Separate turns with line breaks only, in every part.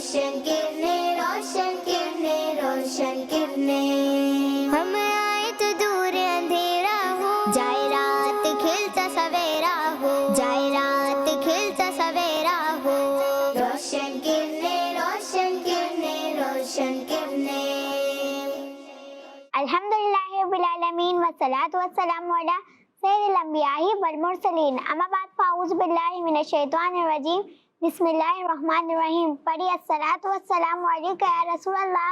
रोशन किरणें, रोशन किरणें, रोशन किरणें। हम आए तो दूर अंधेरा हो, जाए रात खिलता सवेरा हो, जाए रात खिलता सवेरा हो। रोशन किरणें, रोशन किरणें, रोशन किरणें। अल्हम्दुलिल्लाहि रब्बिल आलमीन वस्सलातु वस्सलामु अला सय्यिदिल अंबिया'i वल मुरसलीन। अम्मा बाद फ़ाऊज़ु बिल्लाहि मिनश शैतानिर रजीम। बिस्मिल्लाहिर रहमानिर रहीम। पढ़िए अस्सलातु वस्सलामु अलैका या रसूल अल्लाह।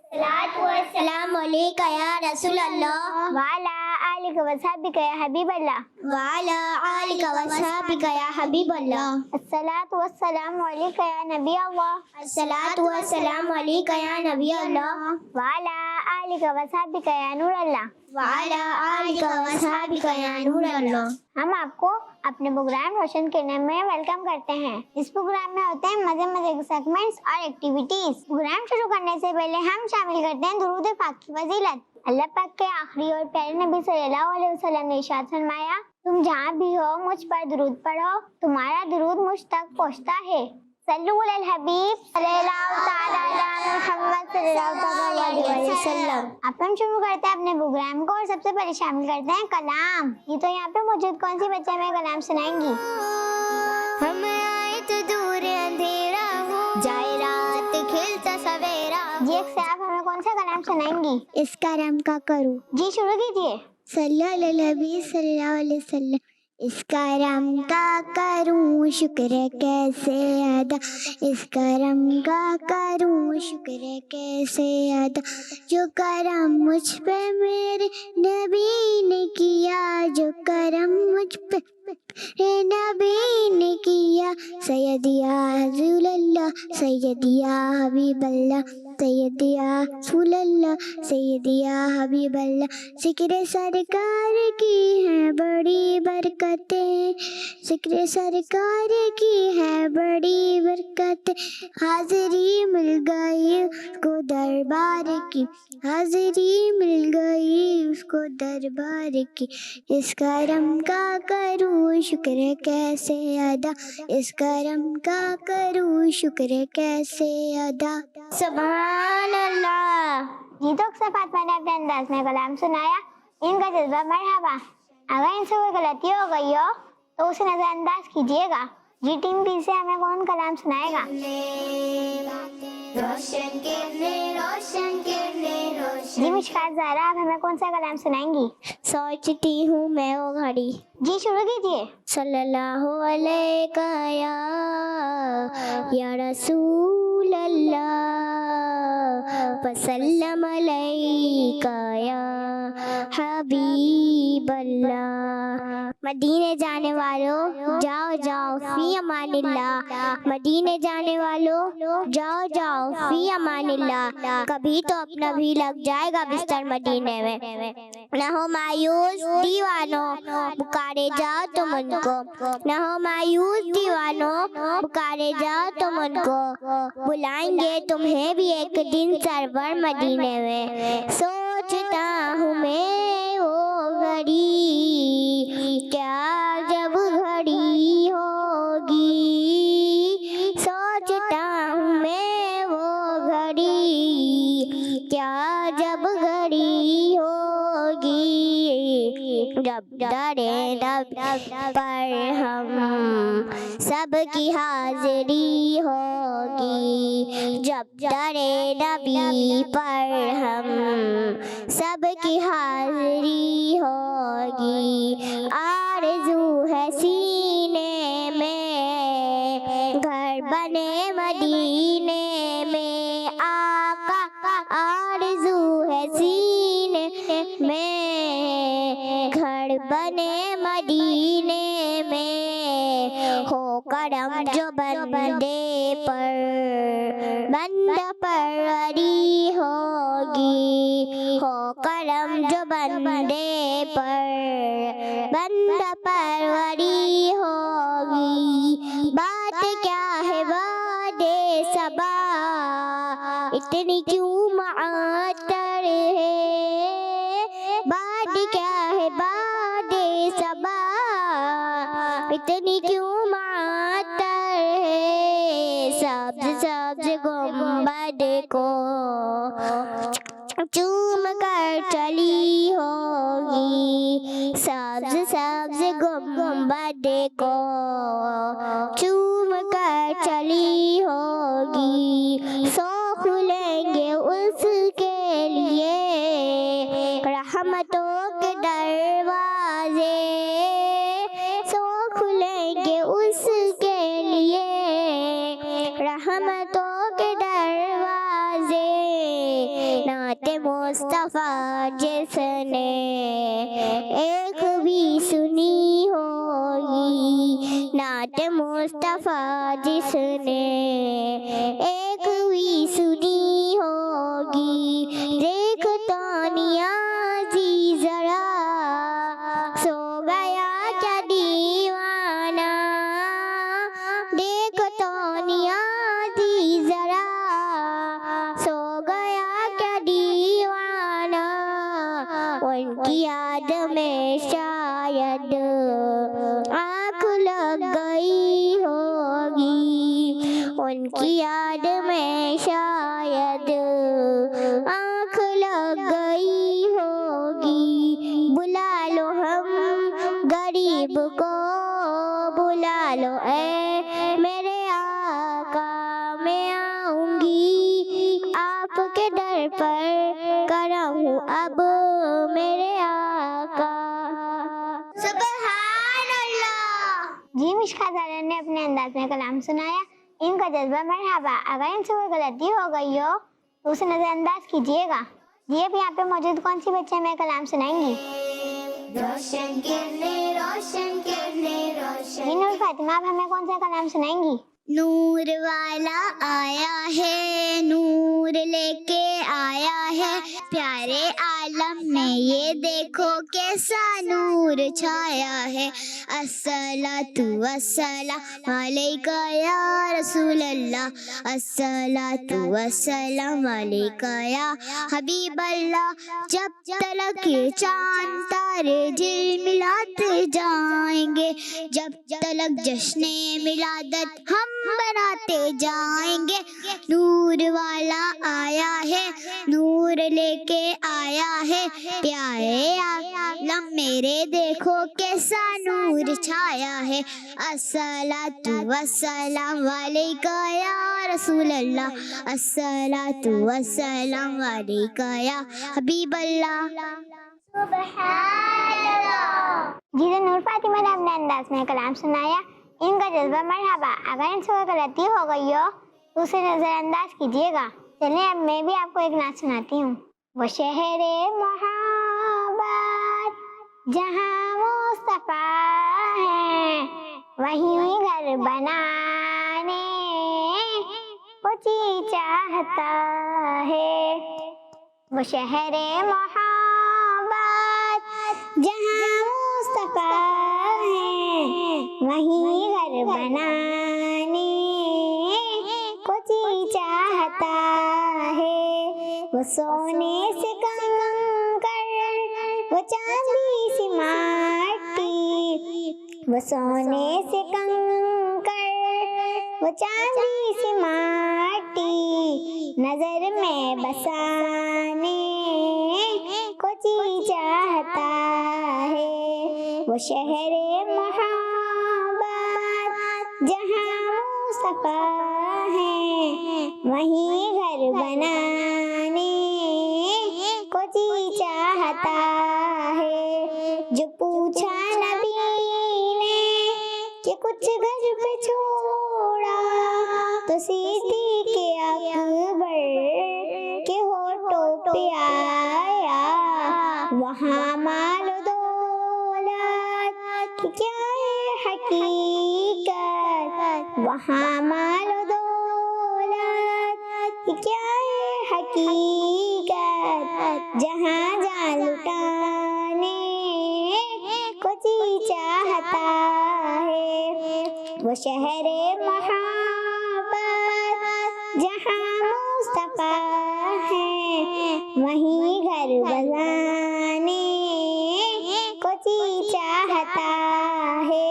अस्सलातु वस्सलामु अलैका या रसूल अल्लाह। व अला आलिका व सहबिका या हबीब अल्लाह। व अला आलिका व सहबिका या हबीब अल्लाह। अस्सलातु वस्सलामु अलैका या नबी अल्लाह। अस्सलातु वस्सलामु अलैका या नबी अल्लाह। व अला आलिका व सहबिका या नूर अल्लाह। व अला आलिका व सहबिका या नूर अल्लाह। हम आपको अपने प्रोग्राम रोशन करने में वेलकम करते हैं। इस प्रोग्राम में होते हैं मजे मजे के सेगमेंट्स और एक्टिविटीज। प्रोग्राम शुरू करने से पहले हम शामिल करते हैं दुरूद पाक की फजीलत। अल्लाह पाक के आखिरी और प्यारे नबी सल्लल्लाहु अलैहि वसल्लम ने इरशाद फरमाया, तुम जहाँ भी हो मुझ पर दुरूद पढ़ो, तुम्हारा दुरूद मुझ तक पहुँचता है। सल्लु अलल हबीब सल्लल्लाहु तआला अला मुहम्मद सल्लल्लाहु अलैहि वसल्लम। अपन शुरू करते हैं अपने प्रोग्राम को और सबसे पहले शामिल करते हैं कलाम। ये तो यहाँ पे मौजूद कौन सी बच्चे हमें कलाम सुनाएंगी? हम आए तो दूर अंधेरा हो, जाए रात खिलता सवेरा। जी से आप हमें कौन सा कलाम सुनाएंगी?
इसका रम का करूँ।
जी शुरू कीजिए।
सल्लल्लाहु अलैहि वसल्लम। इसका रम का करूँ शुक्र कैसे अदा, इसका रम का करूँ शुक्र कैसे अदा, जो करम मुझ पे मेरे नबी ने किया, जो करम मुझ पे मेरे नबी ने किया। सैयदिया रसूलल्लाह, सैयदिया हबीबल्लाह, सैयदिया रसूलल्लाह, सैयदिया हबीबल्लाह। जिक्र सरकार की है बड़ी बरकतें, जिक्र सरकार की है बड़ी बरकतें। हाज़िरी मिल गई उसको दरबार की, हाज़िरी मिल गई उसको दरबार की। इस करम का करूँ शुक्र कैसे अदा, इस करम का करूँ शुक्र कैसे अदा।
सुभान अल्लाह। जी तो अक्सर फातिमा ने अपने अंदाज में कलाम सुनाया, इनका जज्बा मरहबा। अगर इनसे कोई गलती हो गई हो तो उसे नजरअंदाज कीजिएगा। जी टीम पी से हमें कौन कलाम सुनाएगा? रोशन किरणें, रोशन किरणें, रोशन। जी मुश्कात ज़ारा, आप हमें कौन सा कलाम सुनाएंगी?
सोचती हूँ मैं वो घड़ी।
जी शुरू कीजिए।
सल्लल्लाहु अलैका या रसूल अल्लाह, वसल्लम अलैका या हबीब अल्लाह। मदीने जाने वालों जाओ जाओ फी अमानिल्लाह, मदीने जाने वालों जाओ जाओ फी अमानिल्लाह। कभी तो अपना भी लग जाएगा बिस्तर मदीने में। न हो मायूस दीवानों पुकारे जाओ तुम उनको, न हो मायूस दीवानों पुकारे जाओ तुम उनको। बुलाएंगे तुम्हें भी एक दिन सरवर मदीने में। सोचता हूँ मैं वो घड़ी, क्या जब घड़ी होगी, सोचता हूँ मैं वो घड़ी, क्या जब घड़ी होगी। जब डरे रब पर हम सबकी हाजिरी होगी, जब डरे नबी पर हम सबकी हाजिरी होगी। आरज़ू है सीने में घर बने मदीने में, आका आरज़ू है सीने में घर बने मदीने में। हो करम जो बंदे पर बंदा परवरी होगी, हो करम जो बंदे पर बंदा परवरी होगी। बात क्या है वादे सबा, इतनी क्यों मातर है, बात क्या है वादे सबा, इतनी क्यों मातर है। सब्ज सब्ज गुंबद को चूम कर चली होगी, सब्ज सब्ज गुंबद को चूम कर चली होगी। सौ खुलेंगे उसके लिए रहमतों के दरवाजे, सौ खुलेंगे उसके लिए रहमतों के दरवाजे। नाते मुस्तफा जिसने एक भी सुनी होगी, नाते मुस्तफा जिसने एक भी सुनी होगी। देख तो नियाज़ी जरा सो गया क्या दीवाना, देख तो नियाज़ी जरा सो गया क्या दीवाना। उनकी याद में शायद आँख लग गई होगी, उनकी याद में शायद आँख लग गई होगी। बुला लो हम गरीब को, बुला लो ऐ मेरे आका, मैं आऊंगी आपके दर पर, करम हूँ अब मेरे आका। सुभान अल्लाह।
जी मिशका ज़ारा ने अपने अंदाज में कलाम सुनाया, इनका जज्बा मरहबा। अगर इनसे कोई गलती हो गई हो तो उसे नजरअंदाज कीजिएगा। जी अब यहाँ पे मौजूद कौन सी बच्चे हमें कलाम सुनाएंगी? रोशन किरने रोशन किरने रोशन। जी नूर फातिमा, आप हमें कौन सा कलाम सुनाएंगी?
नूर वाला आया है, नूर लेके आया है, प्यारे आलम में ये देखो कैसा नूर छाया है। अस्सलातु वस्सलाम अलैका या रसूल अल्लाह, अस्सलातु वस्सलाम अलैका या हबीब अल्लाह। जब तलक ये चांद तारे झिलमिलाते जाएंगे, जब तलक जश्ने मिलादत हम बनाते जाएंगे। नूर वाला आया है, नूर लेके आया है, प्यारे आलम मेरे देखो कैसा नूर छाया है। अस्सलातु वस्सलाम अलैका या रसूल अल्लाह, अस्सलातु वस्सलाम अलैका या हबीब अल्लाह।
सुभान अल्लाह। जी तो नूर फातिमा ने अपने अंदाज में कलाम सुनाया, इनका जज्बा मरहबा। अगर इनसे कोई गलती हो गई हो तो उसे नजरअंदाज कीजिएगा। चलिए अब मैं भी आपको एक नात सुनाती हूँ। वो शहरे मोहब्बत जहाँ मुस्तफा है, वहीं घर बनाने को जी चाहता है। वो शहरे मोहब्बत जहाँ मुस्तफा है, वहीं घर बनाने को जी चाहता है। वो सोने से कंकर, वो चांदी सी माटी, वो सोने से कंकर, वो चांदी सी माटी, नजर में बसाने को जी चाहता है। वो शहरे मोहब्बत जहाँ मुस्तफा है, वहीं घर बनाने को जी चाहता है। जो पूछा नबी ने कि कुछ घर पे छोड़ा, तो सीधी के अकबर के होठों पे आया। वहाँ माल दौलत की क्या है हकीकत, वहाँ माल दौलत की क्या है हकीकत, जहाँ जान लुटाने को जी चाहता है। वो शहरे मोहब्बत जहाँ मुस्तफा है, वहीं घर बसाने को जी चाहता है।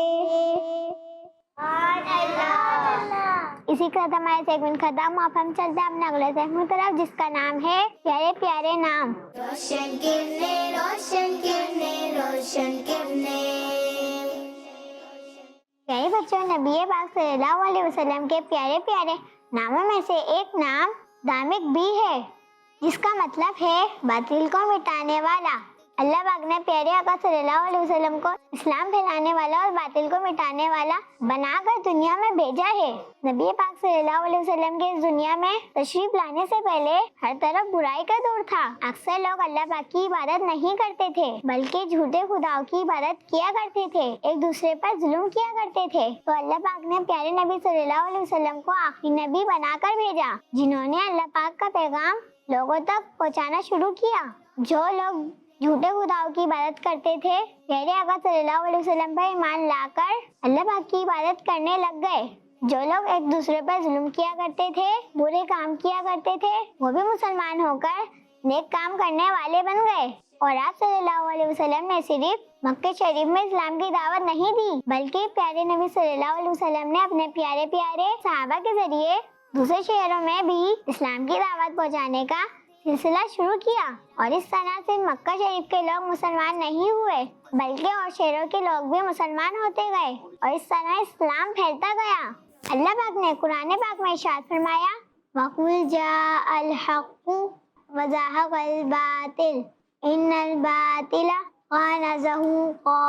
इसी
इसी के साथ हमारे सेगमेंट खत्म। अब हम चलते हैं अपने अगले सेगमेंट की तरफ, जिसका नाम है प्यारे प्यारे नाम।
रोशन किरणें, रोशन किरणें, रोशन किरणें।
प्यारे बच्चों, नबी पाक सल्लल्लाहु अलैहि वसल्लम के प्यारे प्यारे नामों में से एक नाम दामिक भी है, जिसका मतलब है बातिल को मिटाने वाला। अल्लाह पाक ने प्यारे आका सल्लल्लाहु अलैहि वसल्लम को इस्लाम फैलाने वाला और बातिल को मिटाने वाला बनाकर दुनिया में भेजा है। नबी पाक सल्लल्लाहु अलैहि वसल्लम के इस दुनिया में तशरीफ लाने से पहले हर तरफ बुराई का दौर था। अक्सर लोग अल्लाह पाक की इबादत नहीं करते थे, बल्कि झूठे खुदाओं की इबादत किया करते थे, एक दूसरे पर जुल्म किया करते थे। तो अल्लाह पाक ने प्यारे नबी सल्लल्लाहु अलैहि वसल्लम को आखिरी नबी बनाकर भेजा, जिन्होंने अल्लाह पाक का पैगाम लोगों तक पहुँचाना शुरू किया। जो लोग झूठे खुदाओं की इबादत करते थे, प्यारे आका सल्लल्लाहु अलैहि वसल्लम पर ईमान लाकर अल्लाह पाक की इबादत करने लग गए। जो लोग एक दूसरे पर जुल्म किया करते थे, बुरे काम किया करते थे, वो भी मुसलमान होकर नेक काम करने वाले बन गए। और आप सल्लल्लाहु अलैहि वसल्लम ने सिर्फ मक्के शरीफ में इस्लाम की दावत नहीं दी, बल्कि प्यारे नबी सल्लल्लाहु अलैहि वसल्लम ने अपने प्यारे प्यारे सहाबा के जरिए दूसरे शहरों में भी इस्लाम की दावत पहुँचाने का सिलसिला शुरू किया। और इस तरह से मक्का शरीफ के लोग मुसलमान नहीं हुए, बल्कि और शहरों के लोग भी मुसलमान होते गए, और इस तरह इस्लाम फैलता गया। अल्लाह पाक ने कुरान पाक में इरशाद फरमाया, वक़ुल जाअल हक़्क़ु व ज़हक़ल बातिल इन्नल बातिला काना ज़हूक़ा।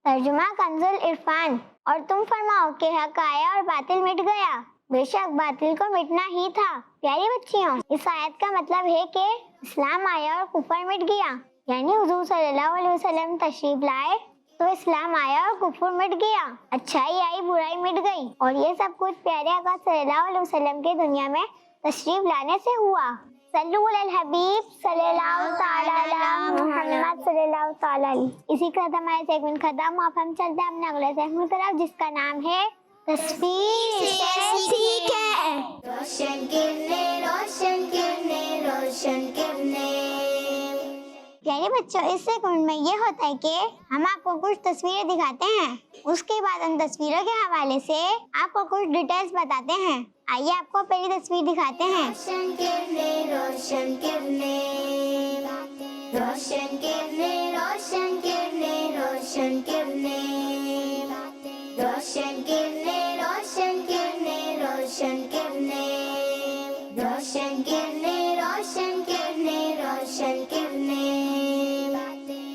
तर्जुमा कंजुल इरफान। और तुम फरमाओ कि हक आया और बातिल मिट गया, बेशक बातिल को मिटना ही था। प्यारी बच्चियों, इस आयत का मतलब है कि इस्लाम आया और कुफर मिट गया, यानी हुजूर सल्लल्लाहु अलैहि वसल्लम तशरीफ लाए तो इस्लाम आया और कुफर मिट गया, अच्छाई आई बुराई मिट गई। और ये सब कुछ प्यारे आका सल्लल्लाहु अलैहि वसल्लम के दुनिया में तशरीफ लाने से हुआ। सल्लल्लाहु अलैहि हबीब सल्लल्लाहु तआला अला मुहम्मद सल्लल्लाहु तआला अलैहि। इसी के साथ हमारे सेगमेंट खत्म। अब हम चलते हैं अपने अगले सेगमेंट की तरफ, जिसका नाम है तस्वीर से सीखें।
रोशन किरणें, रोशन किरणें, रोशन किरणें।
प्यारे बच्चों, इस सेगमेंट में ये होता है कि हम आपको कुछ तस्वीरें दिखाते हैं, उसके बाद उन तस्वीरों के हवाले से आपको कुछ डिटेल्स बताते हैं। आइए आपको पहली तस्वीर दिखाते हैं।
रोशन किरणें, रोशन किरणें, रोशन किरणें, रोशन किरणें, रोशन किरणें, रोशन किरणें, रोशन किरणें, रोशन किरणें, रोशन किरणें, रोशन किरणें, रोशन किरणें,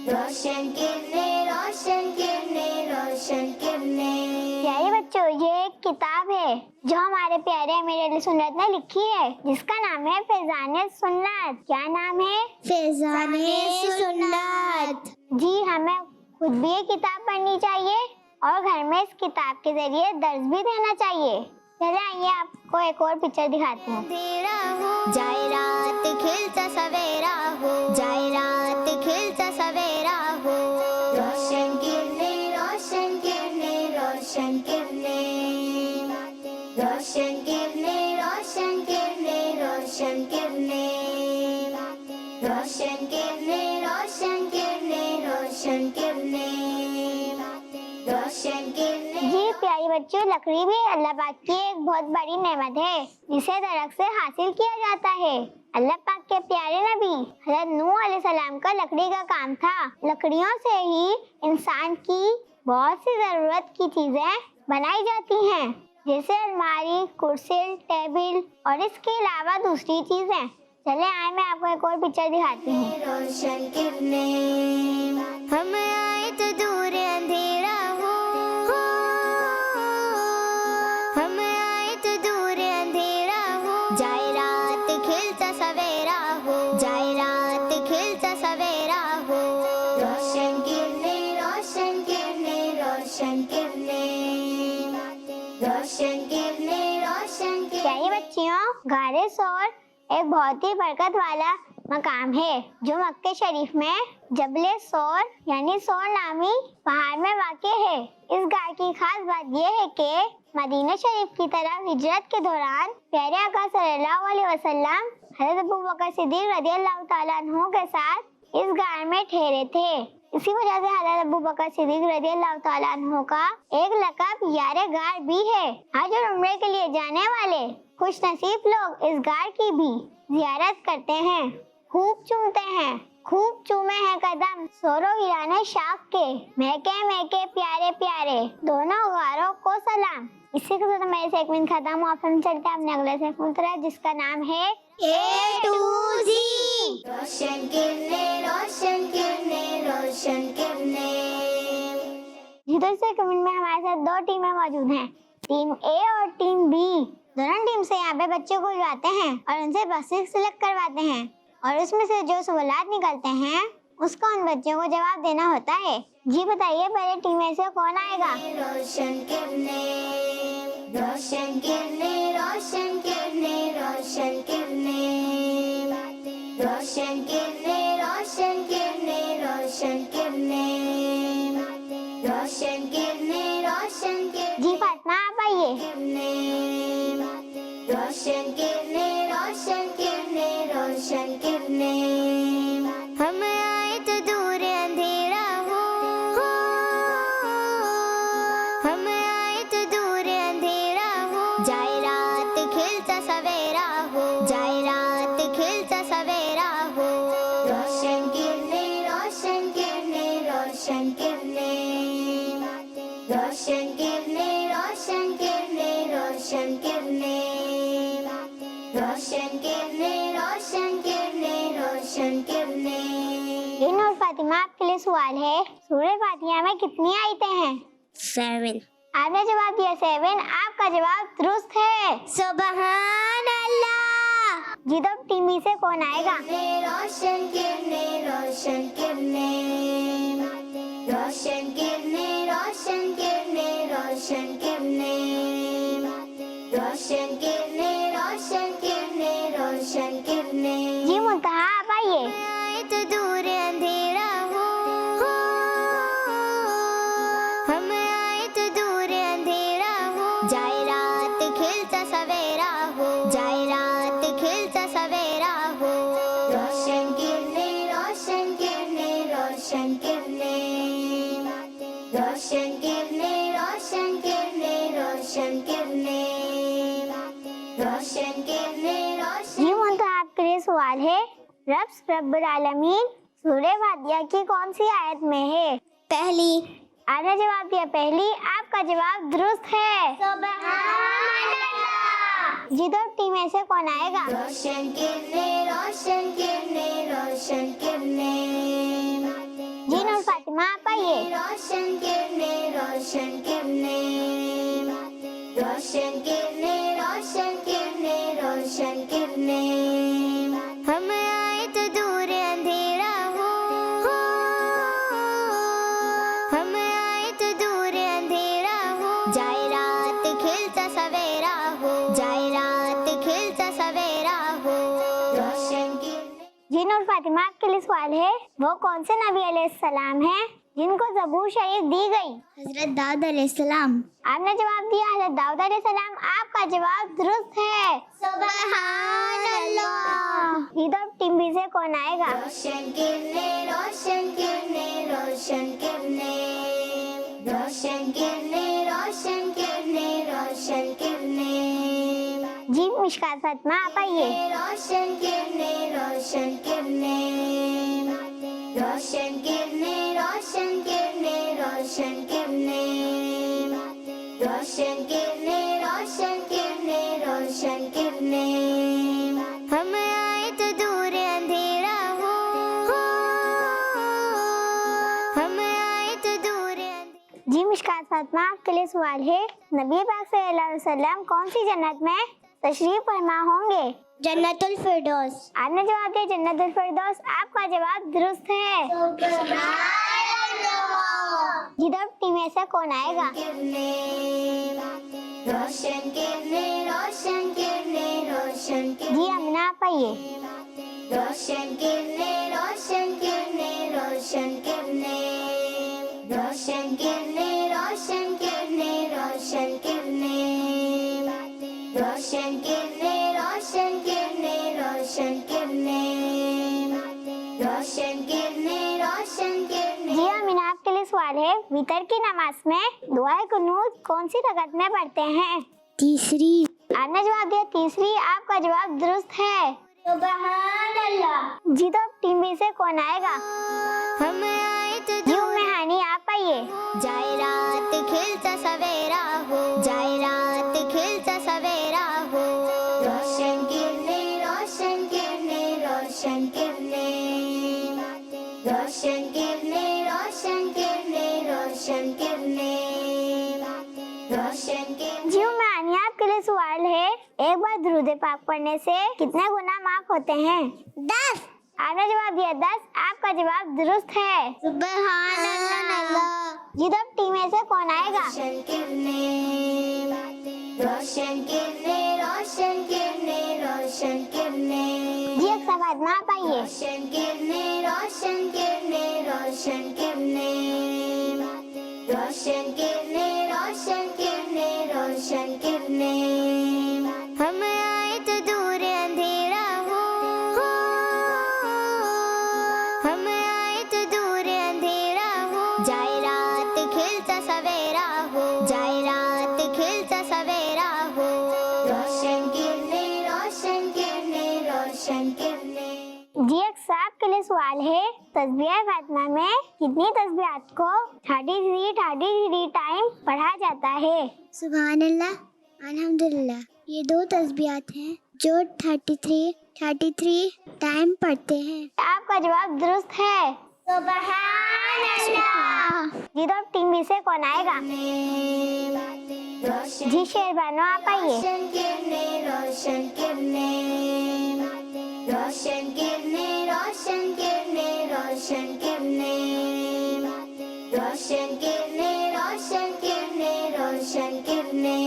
रोशन किरणें, रोशन किरणें, रोशन किरणें।
प्यारे बच्चों, ये एक किताब है जो हमारे प्यारे अमीर अली सुन्नत ने लिखी है, जिसका नाम है फैज़ाने सुन्नत। क्या नाम है?
फैज़ाने सुन्नत।
जी, हमें खुद भी ये किताब पढ़नी चाहिए और घर में इस किताब के जरिए दर्ज भी देना चाहिए। चले आइए आपको एक और पिक्चर दिखाती हूँ।
जाए रात खिलता सवेरा हो, जाए रात खिलता सवेरा हो। रोशन किरणें, रोशन किरणें, रोशन किरणें, रोशन किरणें, रोशन किरणें, रोशन किरणें, रोशन किरणें, रोशन किरणें, रोशन किरणें, रोशन किरणें।
जी प्यारी बच्चों, लकड़ी भी अल्लाह पाक की एक बहुत बड़ी नेमत है, जिसे दरख्त से हासिल किया जाता है। अल्लाह पाक के प्यारे नबी हज़रत नूह अलैहिस्सलाम का लकड़ी का काम था। लकड़ियों से ही इंसान की बहुत सी जरूरत की चीजें बनाई जाती हैं, जैसे अलमारी, कुर्सी, टेबल और इसके अलावा दूसरी चीजें। चले आए, मैं आपको एक और पिक्चर दिखाती हूँ।
रोशन किरणें, हम आए तो दूर अंधेरा हो, हम आए तो दूर अंधेरा हो। जाए रात खिलता सवेरा हो, जाए रात खिलता सवेरा हो। रोशन किरणें, रोशन किरणें, रोशन किरणें, रोशन किरणें, रोशन किरणें।
प्यारी बच्चियों, गारे सौर एक बहुत ही बरकत वाला मकाम है, जो मक्के शरीफ में जबले सौर यानी सौर नामी पहाड़ में वाक़े है। इस गार की खास बात यह है कि मदीना शरीफ की तरफ हिजरत के दौरान प्यारे आका सल्लल्लाहु अलैहि वसल्लम हज़रत अबू बकर सिद्दीक़ रज़ियल्लाहु ताला अन्हु के साथ इस गार में ठहरे थे। इसी वजह से हज़रत अबू बकर सिद्दीक रज़ियल्लाहु ताला अन्हु का एक लक़ब यारे गार भी है। हज और उम्रे के लिए जाने वाले खुश नसीब लोग इस गार की भी जियारत करते हैं, खूब चूमते हैं, खूब चूमे हैं कदम सोरो गिराने शाख के, महके महके प्यारे प्यारे दोनों गारों को सलाम। इसी के साथ मेरे सेगमेंट खत्म हुआ। फिर हम चलते हैं अपने अगले सेगमेंट तरफ जिसका नाम है A to Z।
रोशन किरणें रोशन किरणें रोशन किरणें।
जिधर से कमेंट में हमारे साथ दो टीमें मौजूद हैं, टीम ए और टीम बी। दोनों टीम से यहाँ पे बच्चों को बुलाते हैं और उनसे बसें सिलेक्ट करवाते हैं और उसमें से जो सवालात निकलते हैं उसको उन बच्चों को जवाब देना होता है। जी बताइए पहले टीम में से कौन आएगा?
रोशन किरणें रोशन किरणें रोशन किरणें रोशन किरणें रोशन किरणें रोशन किरणें रोशन किरणें रोशन किरणें रोशन किरणें।
जी फातिमा आप आइए।
रोशन किरणें रोशन किरणें रोशन किरणें।
हम आए तो दूर अंधेरा हो, हम आए तो दूर अंधेरा हो, जाए रात खिलता सवेरा हो, जाए रात खिलता सवेरा हो।
रोशन किरणें रोशन किरणें रोशन किरणें रोशन किरणें रोशन किरणें रोशन किरणें रोशन किरणें रोशन किरणें रोशन किरणें।
इन और फातिमा आपके लिए सवाल है, सूरह फातिहा में कितनी आयतें हैं?
7।
आपने जवाब दिया 7। आपका जवाब दुरुस्त है। सुभान अल्लाह। जी तो टीम बी से कौन आएगा?
रोशन किरणें रोशन किरणें रोशन किरणें रोशन किरणें रोशन किरणें रोशन किरणें रोशन किरणें रोशन किरणें।
जी मुंतहा आप आइए। आए तो दूर अंधेरा हो, हम आए तो दूर अंधेरा हो, जाए रात खिलता सवेरा हो, जाए रात खिलता सवेरा हो।
रोशन किरणें रोशन किरणें रोशन किरणें रोशन किरणें रोशन किरणें रोशन किरणें रोशन किरणें रोशन।
जी मुंतहा आपके लिए सवाल है, रब्बुल आलमीन सूरह फातिहा की कौन सी आयत में है?
पहली।
आपने जवाब दिया पहली। आपका जवाब दुरुस्त है। जी तो टीम में से कौन आएगा?
रोशन किरणें रोशन किरणें रोशन किरणें
जी नूर फातिमा आप आइए।
रोशन किरणें रोशन किरणें रोशन किरणें रोशन किरणें रोशन किरणें।
हम आए तो दूर अंधेरा हो, हम आए तो दूर अंधेरा हो, जाए रात खिलता सवेरा हो, जाए रात खिलता सवेरा हो।
रोशन किरणें।
जी नूर फातिमा आपके लिए सवाल है, वो कौन से नबी अलैहिस्सलाम हैं जिनको ज़बूर शरीफ दी गई?
हजरत दाऊद अलैहिस्सलाम।
आपने जवाब दिया हज़रत दाऊद अलैहिस्सलाम। आपका जवाब दुरुस्त है।
सुभान अल्लाह।
इधर टीम बी से कौन आएगा?
रोशन किरणें रोशन किरणें रोशन किरणें रोशन किरणें रोशन किरणें रोशन किरणें।
जी मिशकात फातिमा आप आइए।
रोशन किरणें रोशन किरणें रोशन किरणें रोशन किरणें रोशन किरणें रोशन किरणें रोशन किरणें रोशन किरणें।
हम आए तो दूर अंधेरा हो, हम आए तो दूर अंधेरा। जी मिशकात फातिमा आपके लिए सवाल है, नबी पाक सल्लल्लाहु अलैहि वसल्लम कौन सी जन्नत में तशरीफ फरमा होंगे?
जन्नतुल फिरदौस।
आपने जवाब दिया जन्नतुल फिरदौस। आपका जवाब दुरुस्त है। जिधर टीम में से कौन आएगा?
रोशन किरणें रोशन किरणें रोशन
जी अमीना आप आइए।
रोशन किरणें रोशन किरणें रोशन किरणें रोशन किरणें रोशन किरणें रोशन किरणें रोशन किरणें रोशन किरणें रोशन किरणें रोशन किरणें रोशन किरणें।
जी वितर की नमाज में दुआए कुनूत कौन सी रकअत में पढ़ते हैं?
तीसरी।
आपने जवाब दिया तीसरी, आपका जवाब दुरुस्त है।
सुभान अल्लाह।
जी तो अब टीम बी से कौन आएगा?
हम आए तो
यूं मेहानी आप आइए।
जाए रात खिलता सवेरा हो, जाए रात खिलता सवेरा हो। रोशन किरने रोशन किरने रोशन किरने, रोशन किरने रोशन किरने रोशन किरने, रोशन किरने।
जी मेहानी आपके लिए सवाल है, एक बार दुरूद पाक पढ़ने से कितने गुनाह माफ होते हैं?
10।
आपने जवाब दिया 10, आपका जवाब दुरुस्त है।
सुभान अल्लाह।
जी तो अब टीम ए से कौन आएगा?
रोशन किरने रोशन किरने रोशन किरने रोशन किरने,
जी एक सवाल ना पाइए।
रोशन किरने रोशन किरने रोशन किरने, रोशन किरने रोशन किरने रोशन किरने। हम आए तो दूर अंधेरा हो, हम आए तो दूर अंधेरा हो। जाए रात खिलता सवेरा हो, जाए रात खिलता सवेरा हो। रोशन किरने रोशन किरने रोशन किरने।
जी एक साहब के लिए सवाल है, तस्बीह फातिमा में कितनी तस्बीहात को 33 टाइम पढ़ा जाता है?
सुभान अल्लाह, अल्हम्दुलिल्लाह। ये 2 तस्बीहात हैं जो 33 टाइम पढ़ते हैं।
आपका जवाब दुरुस्त है।
सुभान अल्लाह।
जी तो अब टीम बी से कौन आएगा? जी शेरबानो आप आइए।
रोशन किरने रोशन किरने, रोशन किरने रोशन किरने रोशन किरने, रोशन किरने रोशन किरने रोशन किरने।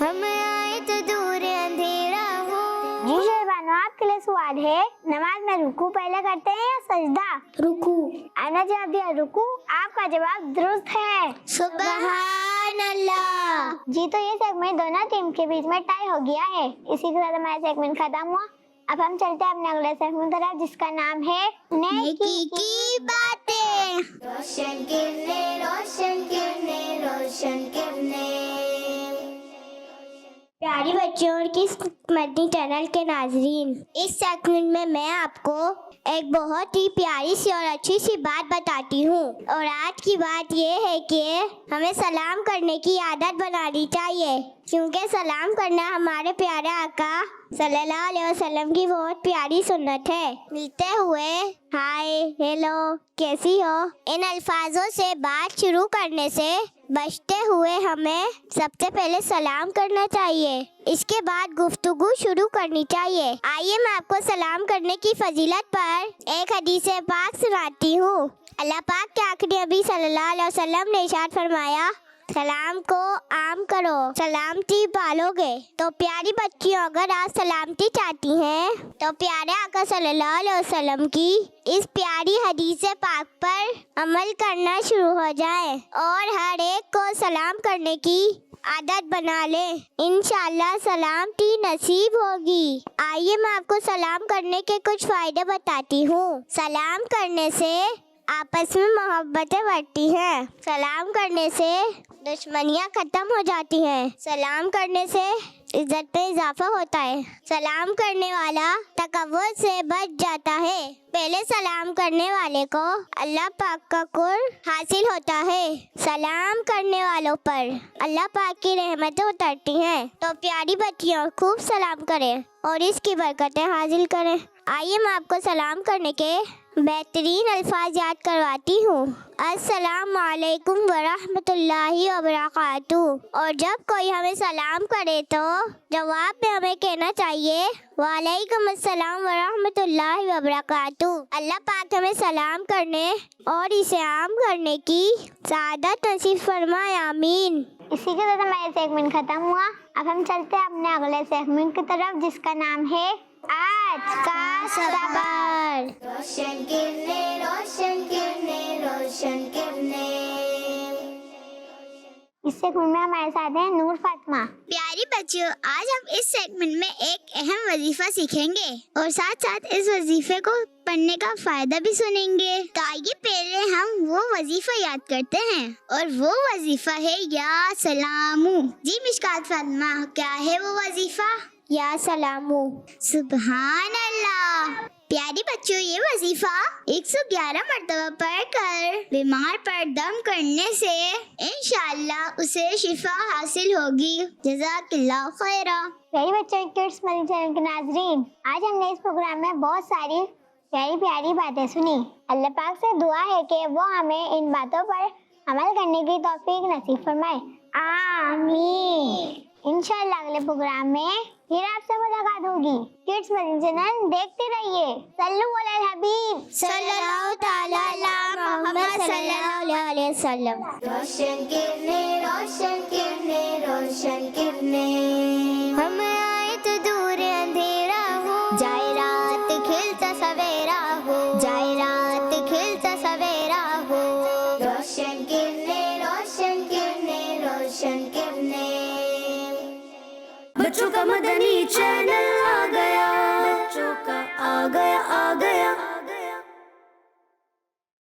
हम आए तो दूर अंधेरा हो।
जी शेरबानो आपके लिए सवाल है, नमाज में रुकू पहले करते हैं या सजदा?
रुकू।
आपने जवाब दिया रुकू, आपका जवाब दुरुस्त है।
सुभान अल्लाह।
जी तो ये सेगमेंट दोनों टीम के बीच में टाई हो गया है। इसी के साथ हमारा सेगमेंट खत्म हुआ। अब हम चलते हैं अपने अगले सेगमेंट तरफ, जिसका नाम है
नेकी की बातें।
रोशन किरने रोशन किरने रोशन किरने।
प्यारी बच्चों और किस मदनी चैनल के नाजरीन, इस सेगमेंट में मैं आपको एक बहुत ही प्यारी सी और अच्छी सी बात बताती हूँ। और आज की बात ये है कि हमें सलाम करने की आदत बनानी चाहिए, क्योंकि सलाम करना हमारे प्यारे आका सल्लल्लाहु अलैहि वसल्लम की बहुत प्यारी सुन्नत है। मिलते हुए हाय, हेलो, कैसी हो, इन अल्फाजों से बात शुरू करने से बचते हुए हमें सबसे पहले सलाम करना चाहिए। इसके बाद गुफ्तगू शुरू करनी चाहिए। आइए मैं आपको सलाम करने की फजीलत पर एक हदीस पाक सुनाती हूँ। अल्लाह पाक के आखिरी नबी सल्लल्लाहु अलैहि वसल्लम ने इरशाद फरमाया, सलाम को आम करो, सलामती पालोगे। तो प्यारी बच्चियों, अगर आप सलामती चाहती हैं तो प्यारे आका सल्लल्लाहु अलैहि वसल्लम की इस प्यारी हदीस पाक पर अमल करना शुरू हो जाए और हर एक को सलाम करने की आदत बना ले। इंशाल्लाह सलामती नसीब होगी। आइए मैं आपको सलाम करने के कुछ फायदे बताती हूँ। सलाम करने से आपस में मोहब्बतें बढ़ती हैं। सलाम करने से दुश्मनियाँ खत्म हो जाती हैं। सलाम करने से इज्जत में इजाफा होता है। सलाम करने वाला तकव्वुर से बच जाता है। पहले सलाम करने वाले को अल्लाह पाक का कुर्ब हासिल होता है। सलाम करने वालों पर अल्लाह पाक की रहमतें उतरती हैं। तो प्यारी बच्चियों, खूब सलाम करें और इसकी बरकतें हासिल करें। आइए मैं आपको सलाम करने के बेहतरीन अल्फाज याद करवाती हूँ। अस्सलाम वालेकुम वरहमतुल्लाहि वबरकातुहू। और जब कोई हमें सलाम करे तो जवाब में हमें कहना चाहिए वालेकुम अस्सलाम वरहमतुल्लाहि वबरकातुहू। अल्लाह पाक हमें सलाम करने और इसे आम करने की सादत नसीब फरमाए, आमीन।
इसी के साथ हमारा सेगमेंट खत्म हुआ। अब हम चलते हैं अपने अगले सेगमेंट की तरफ, जिसका नाम है आज का सबर।
रोशन किरने रोशन किरने रोशन किरने।
इस सेगमेंट में हमारे साथ है नूर फातिमा।
प्यारी
प्यारी बच्चों, आज हम इस सेगमेंट में एक अहम वजीफा सीखेंगे और साथ साथ इस वजीफे को पढ़ने का फायदा भी सुनेंगे। तो आइए पहले हम वो वजीफा याद करते हैं और वो वजीफा है या सलामू। जी मिशकात फातिमा, क्या है वो वजीफा?
या सलामू।
सुभान अल्लाह। प्यारी बच्चों, ये वजीफा 111 मर्तबा पढ़कर बीमार पर दम करने से इंशाअल्लाह उसे शिफा हासिल होगी। जज़ाकल्लाह खैरा।
प्यारी बच्चों, किड्स मदनी चैनल के नाजरीन, आज हमने इस प्रोग्राम में बहुत सारी प्यारी प्यारी बातें सुनी। अल्लाह पाक से दुआ है कि वो हमें इन बातों पर अमल करने की तौफीक नसीब फरमाए। आमीन। इंशाअल्लाह अगले प्रोग्राम में फिर आपसे मुलाकात होगी। किड्स मदनी चैनल देखते रहिए। सल्लु अलल हबीब
सल्लल्लाहु तआला अला मुहम्मद सल्लल्लाहु अलैहि वसल्लम।
रोशन किरणें, रोशन किरणें, रोशन किरणें, हम आए तो दूर अंधेरा हो, जाए रात खिलता सवेरा हो, जाए रात खिलता सवेरा हो। रोशन किरणें, रोशन किरणें, रोशन किरणें।
बच्चों का मदनी चैनल आ गया, बच्चों का आ गया, आ गया।